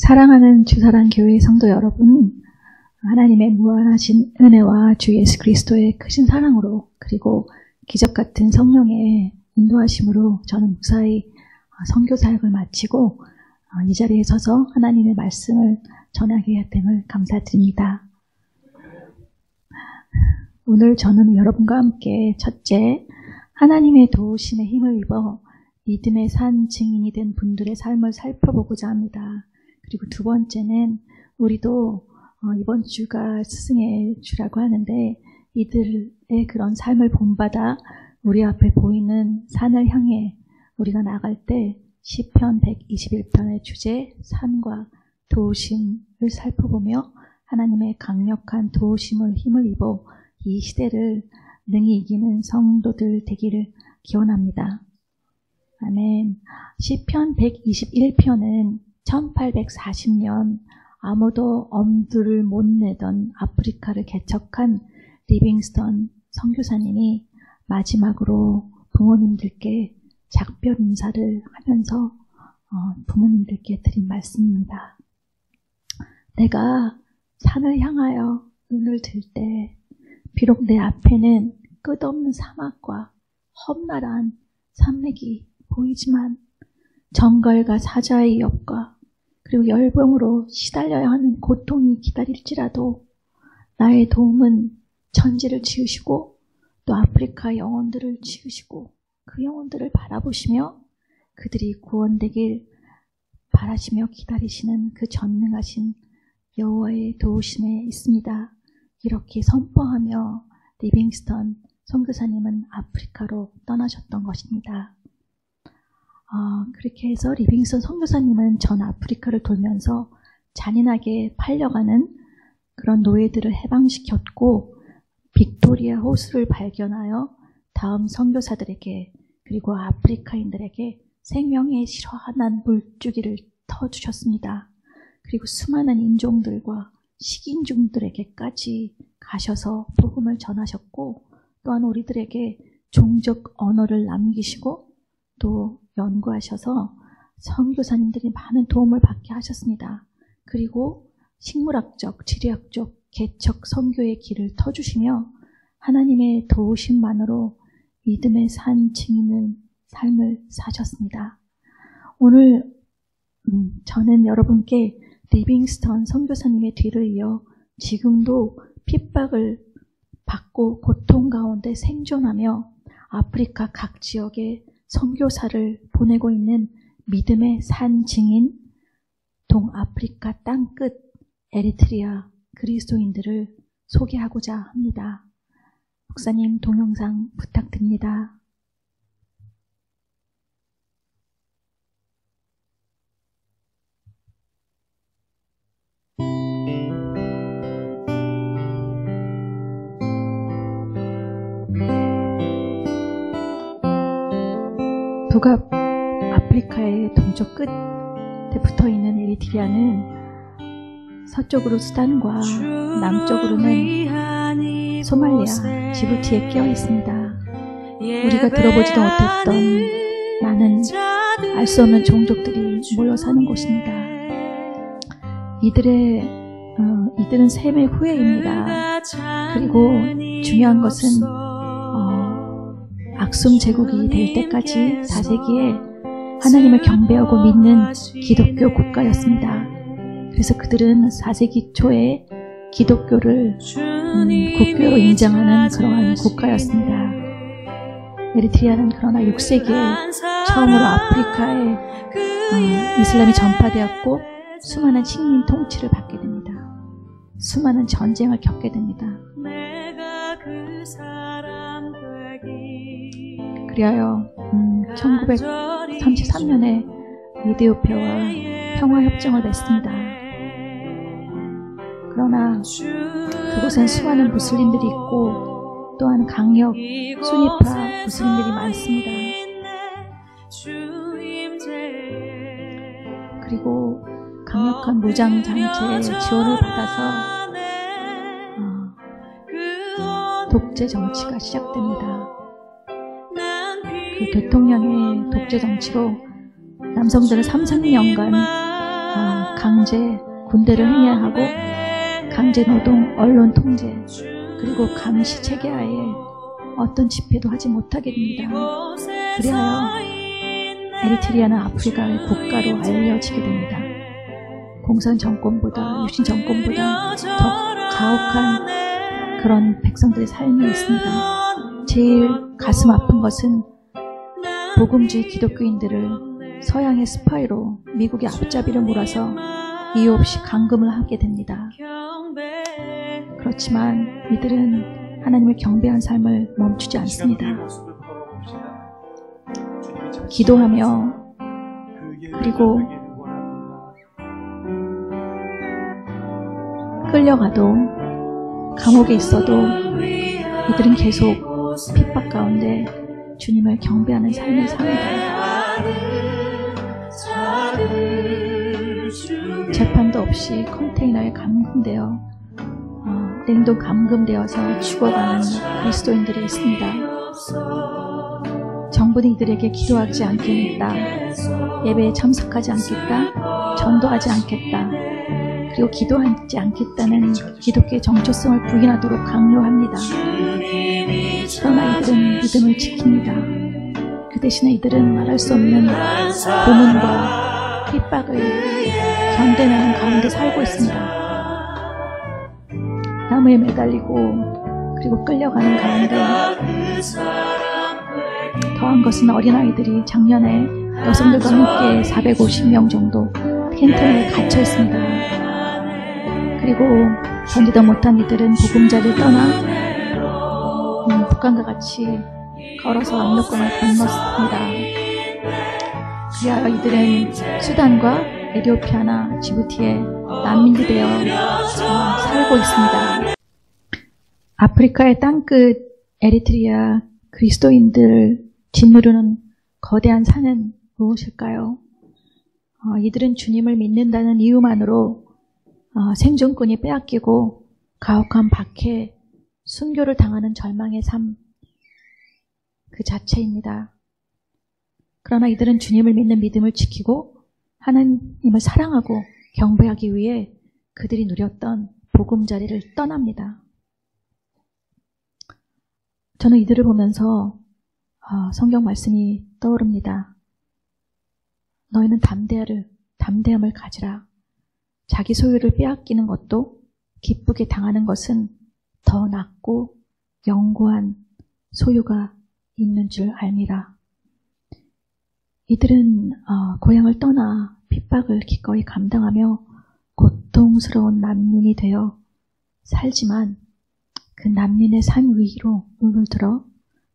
사랑하는 주사랑교회 성도 여러분, 하나님의 무한하신 은혜와 주 예수 그리스도의 크신 사랑으로 그리고 기적같은 성령의 인도하심으로 저는 무사히 선교사역을 마치고 이 자리에 서서 하나님의 말씀을 전하게 됨을 감사드립니다. 오늘 저는 여러분과 함께 첫째, 하나님의 도우심에 힘을 입어 믿음의 산 증인이 된 분들의 삶을 살펴보고자 합니다. 그리고 두 번째는 우리도 이번 주가 스승의 주라고 하는데 이들의 그런 삶을 본받아 우리 앞에 보이는 산을 향해 우리가 나갈 때 시편 121편의 주제 산과 도우심을 살펴보며 하나님의 강력한 도우심을 힘을 입어 이 시대를 능히 이기는 성도들 되기를 기원합니다. 아멘. 시편 121편은 1840년 아무도 엄두를 못 내던 아프리카를 개척한 리빙스턴 선교사님이 마지막으로 부모님들께 작별 인사를 하면서 부모님들께 드린 말씀입니다. 내가 산을 향하여 눈을 들 때 비록 내 앞에는 끝없는 사막과 험난한 산맥이 보이지만 정갈과 사자의 옆과 그리고 열병으로 시달려야 하는 고통이 기다릴지라도 나의 도움은 천지를 지으시고 또 아프리카 영혼들을 지으시고 그 영혼들을 바라보시며 그들이 구원되길 바라시며 기다리시는 그 전능하신 여호와의 도우심에 있습니다. 이렇게 선포하며 리빙스턴 선교사님은 아프리카로 떠나셨던 것입니다. 그렇게 해서 리빙스턴 선교사님은 전 아프리카를 돌면서 잔인하게 팔려가는 그런 노예들을 해방시켰고 빅토리아 호수를 발견하여 다음 선교사들에게 그리고 아프리카인들에게 생명의 시원한 물주기를 터주셨습니다. 그리고 수많은 인종들과 식인종들에게까지 가셔서 복음을 전하셨고 또한 우리들에게 종족 언어를 남기시고 또 연구하셔서 선교사님들이 많은 도움을 받게 하셨습니다. 그리고 식물학적, 지리학적, 개척 선교의 길을 터주시며 하나님의 도우심만으로 믿음의 산 증인의 삶을 사셨습니다. 오늘 저는 여러분께 리빙스턴 선교사님의 뒤를 이어 지금도 핍박을 받고 고통 가운데 생존하며 아프리카 각 지역에 선교사를 보내고 있는 믿음의 산 증인 동아프리카 땅끝 에리트리아 그리스도인들을 소개하고자 합니다. 목사님 동영상 부탁드립니다. 북압 아프리카의 동쪽 끝에 붙어있는 에리트리아는 서쪽으로 수단과 남쪽으로는 소말리아, 지부티에 끼어 있습니다. 우리가 들어보지도 못했던 많은 알 수 없는 종족들이 모여 사는 곳입니다. 이들은 셈의 후예입니다. 그리고 중요한 것은 악숨 제국이 될 때까지 4세기에 하나님을 경배하고 믿는 기독교 국가였습니다. 그래서 그들은 4세기 초에 기독교를 국교로 인정하는 그러한 국가였습니다. 에리트리아는 그러나 6세기에 처음으로 아프리카에 이슬람이 전파되었고 수많은 식민 통치를 받게 됩니다. 수많은 전쟁을 겪게 됩니다. 그리하여 1933년에 이디오피아와 평화협정을 맺습니다. 그러나 그곳엔 수많은 무슬림들이 있고 또한 강력 수니파 무슬림들이 많습니다. 그리고 강력한 무장장체의 지원을 받아서 독재 정치가 시작됩니다. 그 대통령의 독재 정치로 남성들은 3, 4년간 강제 군대를 행해하고 강제 노동, 언론 통제, 그리고 감시 체계하에 어떤 집회도 하지 못하게 됩니다. 그리하여 에리트리아는 아프리카의 국가로 알려지게 됩니다. 공산 정권보다, 유신 정권보다 더 가혹한 그런 백성들의 삶이 있습니다. 제일 가슴 아픈 것은 복음주의 기독교인들을 서양의 스파이로 미국의 앞잡이를 몰아서 이유 없이 감금을 하게 됩니다. 그렇지만 이들은 하나님을 경배한 삶을 멈추지 않습니다. 기도하며 그리고 끌려가도 감옥에 있어도 이들은 계속 핍박 가운데 주님을 경배하는 삶을 삽니다. 재판도 없이 컨테이너에 감금되어 냉동 감금되어서 죽어가는 그리스도인들이 있습니다. 정부는 이들에게 기도하지 않겠다, 예배에 참석하지 않겠다, 전도하지 않겠다, 그리고 기도하지 않겠다는 기독교의 정초성을 부인하도록 강요합니다. 그러나 이들은 믿음을 지킵니다. 그 대신에 이들은 말할 수 없는 고문과 핍박을 견뎌내는 가운데 살고 있습니다. 나무에 매달리고 그리고 끌려가는 가운데 더한 것은 어린아이들이 작년에 여성들과 함께 450명 정도 텐트에 갇혀 있습니다. 그리고 견디다 못한 이들은 보금자리를 떠나 북한과 같이 걸어서 압록강을 건넜습니다. 그리하여 이들은 수단과 에티오피아나 지부티에 난민이 되어 살고 있습니다. 아프리카의 땅끝 에리트리아 그리스도인들을 짓누르는 거대한 산은 무엇일까요? 이들은 주님을 믿는다는 이유만으로 생존권이 빼앗기고 가혹한 박해, 순교를 당하는 절망의 삶 그 자체입니다. 그러나 이들은 주님을 믿는 믿음을 지키고 하나님을 사랑하고 경배하기 위해 그들이 누렸던 보금자리를 떠납니다. 저는 이들을 보면서 성경 말씀이 떠오릅니다. 너희는 담대함을 가지라. 자기 소유를 빼앗기는 것도 기쁘게 당하는 것은 더 낫고 영구한 소유가 있는 줄 알미라. 이들은 고향을 떠나 핍박을 기꺼이 감당하며 고통스러운 난민이 되어 살지만 그 난민의 삶 위로 눈을 들어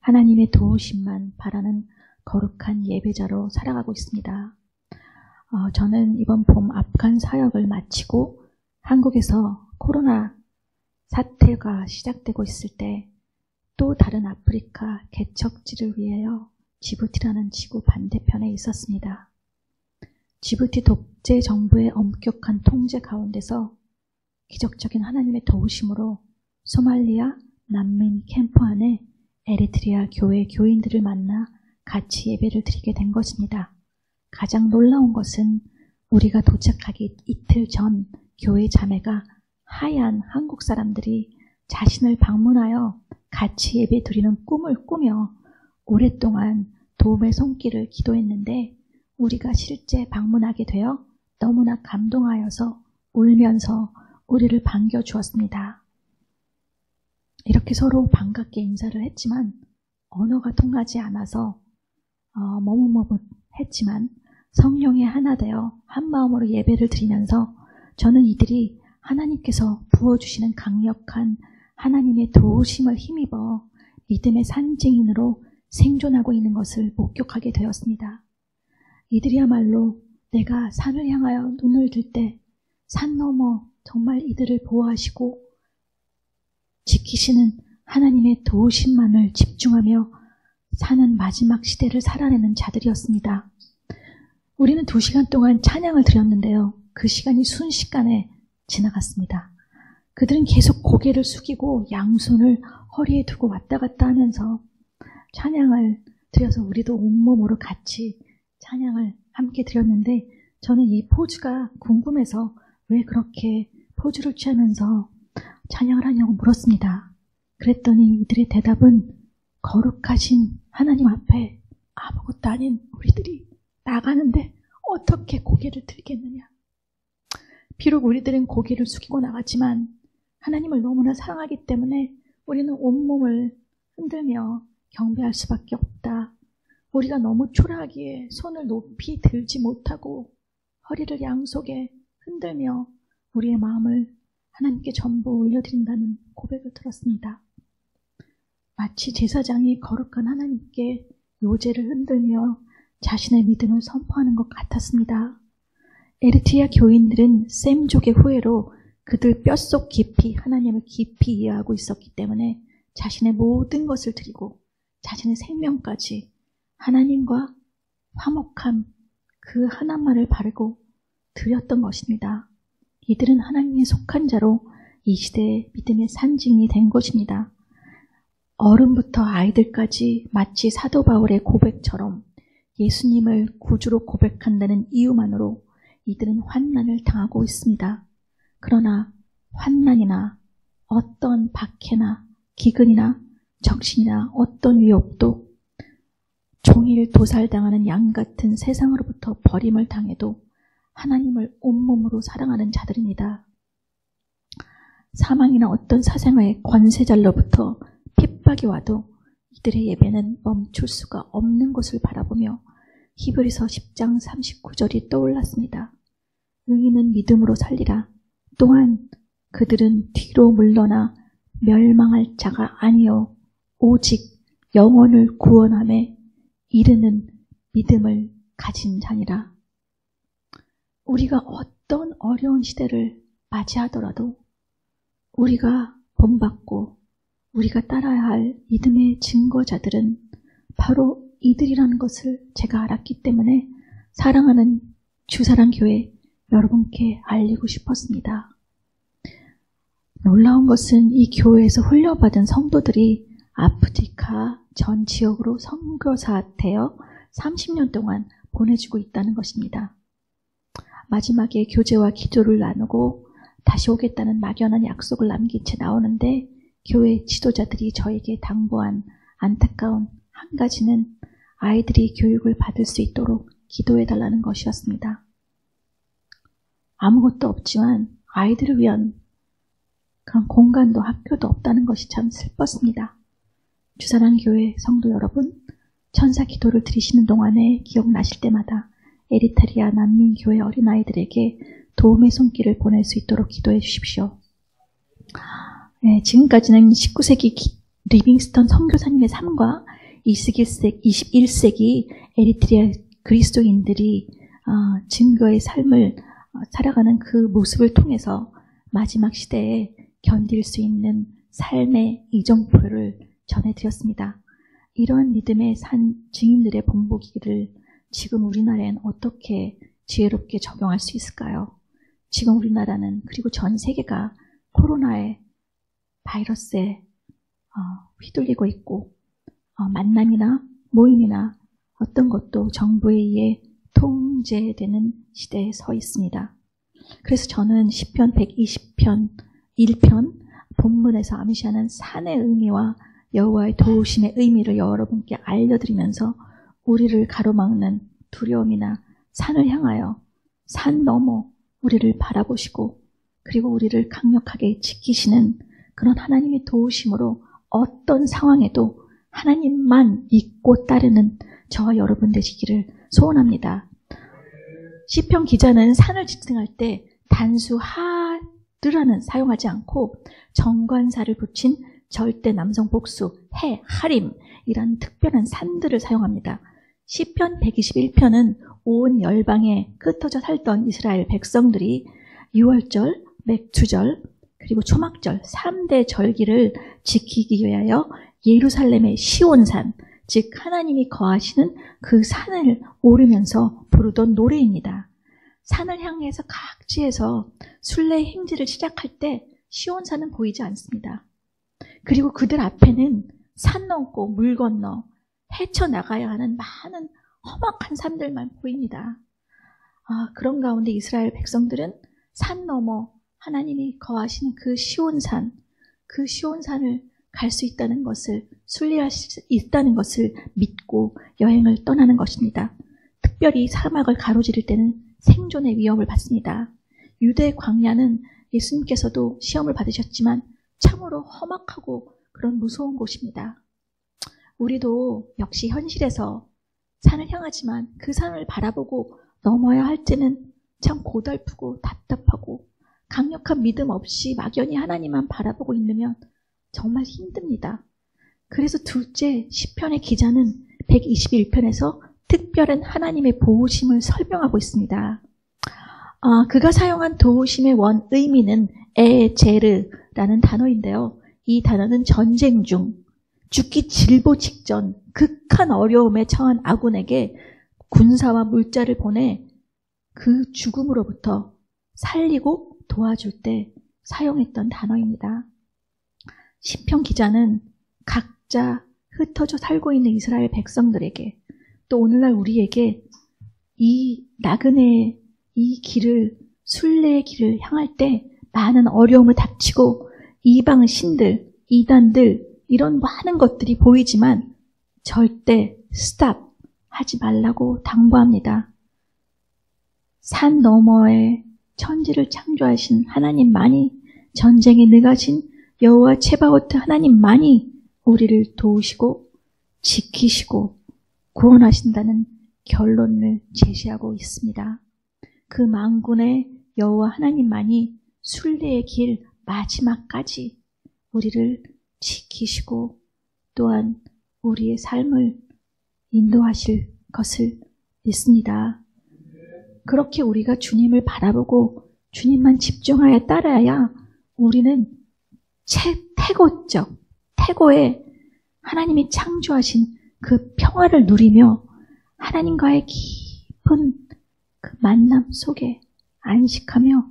하나님의 도우심만 바라는 거룩한 예배자로 살아가고 있습니다. 저는 이번 봄 아프간 사역을 마치고 한국에서 코로나 사태가 시작되고 있을 때 또 다른 아프리카 개척지를 위하여 지부티라는 지구 반대편에 있었습니다. 지부티 독재 정부의 엄격한 통제 가운데서 기적적인 하나님의 도우심으로 소말리아 난민 캠프 안에 에리트리아 교회 교인들을 만나 같이 예배를 드리게 된 것입니다. 가장 놀라운 것은 우리가 도착하기 이틀 전 교회 자매가 하얀 한국 사람들이 자신을 방문하여 같이 예배 드리는 꿈을 꾸며 오랫동안 도움의 손길을 기도했는데 우리가 실제 방문하게 되어 너무나 감동하여서 울면서 우리를 반겨주었습니다. 이렇게 서로 반갑게 인사를 했지만 언어가 통하지 않아서 머뭇머뭇했지만 성령이 하나 되어 한마음으로 예배를 드리면서 저는 이들이 하나님께서 부어주시는 강력한 하나님의 도우심을 힘입어 믿음의 산증인으로 생존하고 있는 것을 목격하게 되었습니다. 이들이야말로 내가 산을 향하여 눈을 들 때 산 너머 정말 이들을 보호하시고 지키시는 하나님의 도우심만을 집중하며 사는 마지막 시대를 살아내는 자들이었습니다. 우리는 2시간 동안 찬양을 드렸는데요. 그 시간이 순식간에 지나갔습니다. 그들은 계속 고개를 숙이고 양손을 허리에 두고 왔다 갔다 하면서 찬양을 드려서 우리도 온몸으로 같이 찬양을 함께 드렸는데 저는 이 포즈가 궁금해서 왜 그렇게 포즈를 취하면서 찬양을 하냐고 물었습니다. 그랬더니 이들의 대답은 거룩하신 하나님 앞에 아무것도 아닌 우리들이 나가는데 어떻게 고개를 들겠느냐. 비록 우리들은 고개를 숙이고 나갔지만 하나님을 너무나 사랑하기 때문에 우리는 온몸을 흔들며 경배할 수밖에 없다. 우리가 너무 초라하기에 손을 높이 들지 못하고 허리를 양속에 흔들며 우리의 마음을 하나님께 전부 올려드린다는 고백을 들었습니다. 마치 제사장이 거룩한 하나님께 요제를 흔들며 자신의 믿음을 선포하는 것 같았습니다. 에리트리아 교인들은 셈족의 후예로 그들 뼛속 깊이 하나님을 깊이 이해하고 있었기 때문에 자신의 모든 것을 드리고 자신의 생명까지 하나님과 화목한 그 하나만을 바르고 드렸던 것입니다. 이들은 하나님에 속한 자로 이 시대의 믿음의 상징이 된 것입니다. 어른부터 아이들까지 마치 사도 바울의 고백처럼 예수님을 구주로 고백한다는 이유만으로 이들은 환난을 당하고 있습니다. 그러나 환난이나 어떤 박해나 기근이나 적신이나 어떤 위협도 종일 도살당하는 양 같은 세상으로부터 버림을 당해도 하나님을 온몸으로 사랑하는 자들입니다. 사망이나 어떤 사생아의 권세자로부터 핍박이 와도 이들의 예배는 멈출 수가 없는 것을 바라보며 히브리서 10장 39절이 떠올랐습니다. 의인은 믿음으로 살리라. 또한 그들은 뒤로 물러나 멸망할 자가 아니요 오직 영혼을 구원함에 이르는 믿음을 가진 자니라. 우리가 어떤 어려운 시대를 맞이하더라도 우리가 본받고 우리가 따라야 할 믿음의 증거자들은 바로 이들이라는 것을 제가 알았기 때문에 사랑하는 주사랑교회 여러분께 알리고 싶었습니다. 놀라운 것은 이 교회에서 훈련받은 성도들이 아프리카 전 지역으로 선교사 되어 30년 동안 보내주고 있다는 것입니다. 마지막에 교제와 기도를 나누고 다시 오겠다는 막연한 약속을 남긴 채 나오는데 교회 지도자들이 저에게 당부한 안타까운 한 가지는 아이들이 교육을 받을 수 있도록 기도해달라는 것이었습니다. 아무것도 없지만 아이들을 위한 그런 공간도 학교도 없다는 것이 참 슬펐습니다. 주사랑교회 성도 여러분, 천사 기도를 드리시는 동안에 기억나실 때마다 에리트리아 난민교회 어린아이들에게 도움의 손길을 보낼 수 있도록 기도해 주십시오. 네, 지금까지는 19세기 리빙스턴 선교사님의 삶과 21세기 에리트리아 그리스도인들이 증거의 삶을 살아가는 그 모습을 통해서 마지막 시대에 견딜 수 있는 삶의 이정표를 전해드렸습니다. 이런 믿음의 산 증인들의 본보기를 지금 우리나라엔 어떻게 지혜롭게 적용할 수 있을까요? 지금 우리나라는 그리고 전 세계가 코로나의 바이러스에 휘둘리고 있고 만남이나 모임이나 어떤 것도 정부에 의해 통제되는 시대에 서 있습니다. 그래서 저는 시편 120편 1편 본문에서 암시하는 산의 의미와 여호와의 도우심의 의미를 여러분께 알려드리면서 우리를 가로막는 두려움이나 산을 향하여 산 너머 우리를 바라보시고 그리고 우리를 강력하게 지키시는 그런 하나님의 도우심으로 어떤 상황에도 하나님만 믿고 따르는 저와 여러분 되시기를 소원합니다. 시편 기자는 산을 지칭할 때 단수 하르라는 사용하지 않고 정관사를 붙인 절대 남성 복수 해, 하림이라는 특별한 산들을 사용합니다. 시편 121편은 온 열방에 흩어져 살던 이스라엘 백성들이 유월절, 맥주절, 그리고 초막절 3대 절기를 지키기 위하여 예루살렘의 시온산, 즉 하나님이 거하시는 그 산을 오르면서 부르던 노래입니다. 산을 향해서 각지에서 순례 행진을 시작할 때 시온산은 보이지 않습니다. 그리고 그들 앞에는 산 넘고 물 건너 헤쳐나가야 하는 많은 험악한 산들만 보입니다. 그런 가운데 이스라엘 백성들은 산 너머 하나님이 거하시는 그 시온산, 그 시온산을 갈 수 있다는 것을, 순례할 수 있다는 것을 믿고 여행을 떠나는 것입니다. 특별히 사막을 가로지를 때는 생존의 위협을 받습니다. 유대 광야는 예수님께서도 시험을 받으셨지만 참으로 험악하고 그런 무서운 곳입니다. 우리도 역시 현실에서 산을 향하지만 그 산을 바라보고 넘어야 할 때는 참 고달프고 답답하고 강력한 믿음 없이 막연히 하나님만 바라보고 있으면 정말 힘듭니다. 그래서 둘째 시편의 기자는 121편에서 특별한 하나님의 도우심을 설명하고 있습니다. 그가 사용한 도우심의 원 의미는 에제르라는 단어인데요. 이 단어는 전쟁 중 죽기 질보 직전 극한 어려움에 처한 아군에게 군사와 물자를 보내 그 죽음으로부터 살리고 도와줄 때 사용했던 단어입니다. 시편 기자는 각자 흩어져 살고 있는 이스라엘 백성들에게 또 오늘날 우리에게 이 나그네의 이 길을, 순례의 길을 향할 때 많은 어려움을 닥치고 이방 신들, 이단들 이런 많은 것들이 보이지만 절대 스탑 하지 말라고 당부합니다. 산 너머에 천지를 창조하신 하나님만이, 전쟁에 능하신 여호와 체바오트 하나님만이 우리를 도우시고 지키시고 구원하신다는 결론을 제시하고 있습니다. 그 만군의 여호와 하나님만이 순례의 길 마지막까지 우리를 지키시고 또한 우리의 삶을 인도하실 것을 믿습니다. 그렇게 우리가 주님을 바라보고 주님만 집중하여 따라야 우리는 태고의 하나님이 창조하신 그 평화를 누리며 하나님과의 깊은 그 만남 속에 안식하며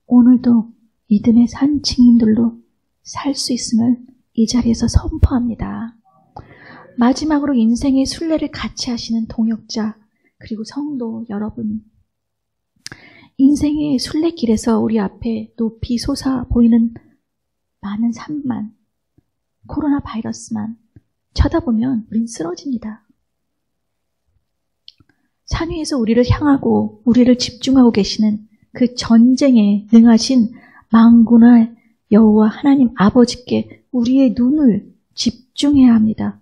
오늘도 믿음의 산 증인들로 살 수 있음을 이 자리에서 선포합니다. 마지막으로 인생의 순례를 같이 하시는 동역자 그리고 성도 여러분, 인생의 순례길에서 우리 앞에 높이 솟아 보이는 많은 산만, 코로나 바이러스만 쳐다보면 우린 쓰러집니다. 산 위에서 우리를 향하고 우리를 집중하고 계시는 그 전쟁에 능하신 만군의 여호와 하나님 아버지께 우리의 눈을 집중해야 합니다.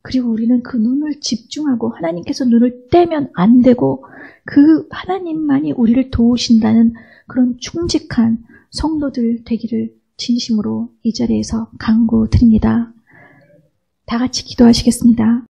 그리고 우리는 그 눈을 집중하고 하나님께서 눈을 떼면 안 되고 그 하나님만이 우리를 도우신다는 그런 충직한 성도들 되기를 진심으로 이 자리에서 간구드립니다. 다 같이 기도하시겠습니다.